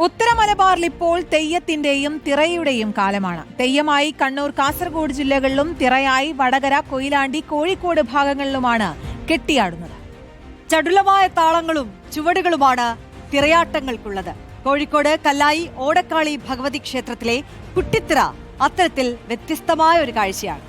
ഉത്തര മലബാറിൽ ഇപ്പോൾ തെയ്യത്തിന്റെയും തിറയുടെയും കാലമാണ്. തെയ്യമായി കണ്ണൂർ, കാസർഗോഡ് ജില്ലകളിലും തിറയായി വടകര, കൊയിലാണ്ടി, കോഴിക്കോട് ഭാഗങ്ങളിലുമാണ് കെട്ടിയാടുന്നത്. ചടുലമായ താളങ്ങളും ചുവടുകളുമാണ് തിറയാട്ടങ്ങൾക്കുള്ളത്. കോഴിക്കോട് കല്ലായി ഓടക്കാളി ഭഗവതി ക്ഷേത്രത്തിലെ കുട്ടിത്തിറ അത്തരത്തിൽ വ്യത്യസ്തമായ ഒരു കാഴ്ചയാണ്.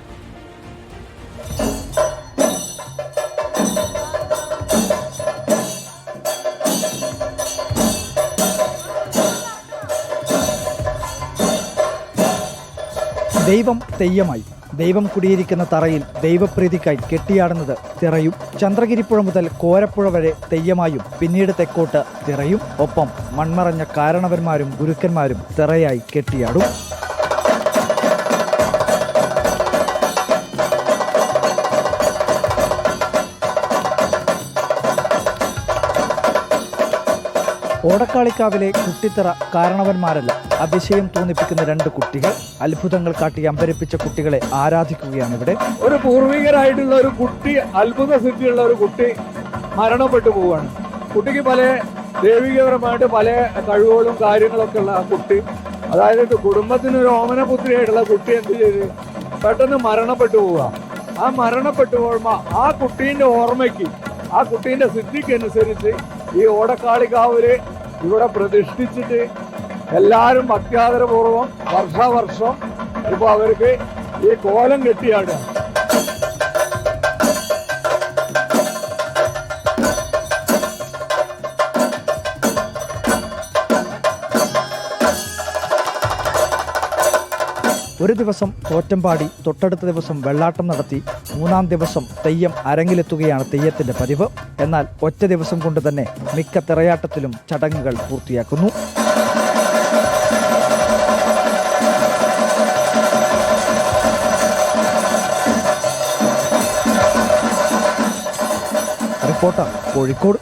ദൈവം തെയ്യമായി, ദൈവം കുടിയിരിക്കുന്ന തറയിൽ ദൈവപ്രീതിക്കായി കെട്ടിയാടുന്നത് തിറയും. ചന്ദ്രഗിരിപ്പുഴ മുതൽ കോരപ്പുഴ വരെ തെയ്യമായും പിന്നീട് തെക്കോട്ട് തിറയും. ഒപ്പം മൺമറഞ്ഞ കാരണവന്മാരും ഗുരുക്കന്മാരും തിറയായി കെട്ടിയാടും. ഓടക്കാളിക്കാവിലെ കുട്ടിത്തിറ കാരണവന്മാരല്ല, അതിശയം തോന്നിപ്പിക്കുന്ന രണ്ട് കുട്ടികൾ. അത്ഭുതങ്ങൾ കാട്ടി അമ്പരിപ്പിച്ച കുട്ടികളെ ആരാധിക്കുകയാണ് ഇവിടെ. ഒരു പൂർവികരായിട്ടുള്ള ഒരു കുട്ടി, അത്ഭുത സിദ്ധിയുള്ള ഒരു കുട്ടി മരണപ്പെട്ടു പോവുകയാണ്. കുട്ടിക്ക് പല ദൈവികപരമായിട്ട് പല കഴിവുകളും കാര്യങ്ങളൊക്കെ ഉള്ള ആ കുട്ടി, അതായത് കുടുംബത്തിനൊരു ഓമനപുത്രിയായിട്ടുള്ള കുട്ടി എന്ത് ചെയ്ത് പെട്ടെന്ന് മരണപ്പെട്ടു പോവുക. ആ മരണപ്പെട്ടു പോകുമ്പോൾ ആ കുട്ടീൻ്റെ ഓർമ്മയ്ക്ക്, ആ കുട്ടീൻ്റെ സിദ്ധിക്കനുസരിച്ച് ഈ ഓടക്കാളിക്കാവില് ഇവിടെ പ്രതിഷ്ഠിച്ചിട്ട് എല്ലാവരും ഭക്ത്യാദരപൂർവ്വം വർഷാവർഷം ഇപ്പോൾ അവർക്ക് ഈ കോലം കെട്ടിയാടുക. ഒരു ദിവസം തോറ്റംപാടി, തൊട്ടടുത്ത ദിവസം വെള്ളാട്ടം നടത്തി, മൂന്നാം ദിവസം തെയ്യം അരങ്ങിലെത്തുകയാണ് തെയ്യത്തിന്റെ പതിവ്. എന്നാൽ ഒറ്റ ദിവസം കൊണ്ട് തന്നെ മിക്ക തിറയാട്ടത്തിലും ചടങ്ങുകൾ പൂർത്തിയാക്കുന്നു. റിപ്പോർട്ടർ, കോഴിക്കോട്.